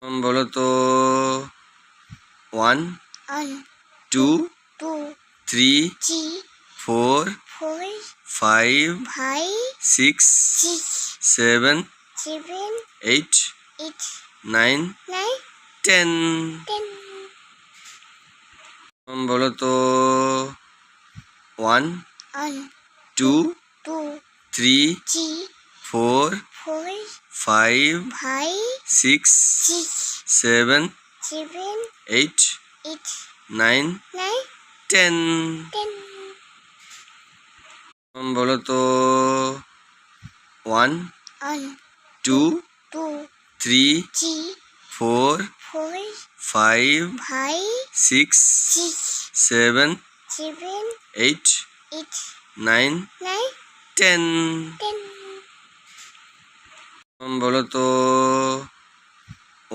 বলো তো 1 2 3 4 5 6 7 8 9 10 বলো তো 1 2 3 4 5 6 7 8 9 10 বলো তো 1 2 3 4 5 6 7 8 9 10 বলো তো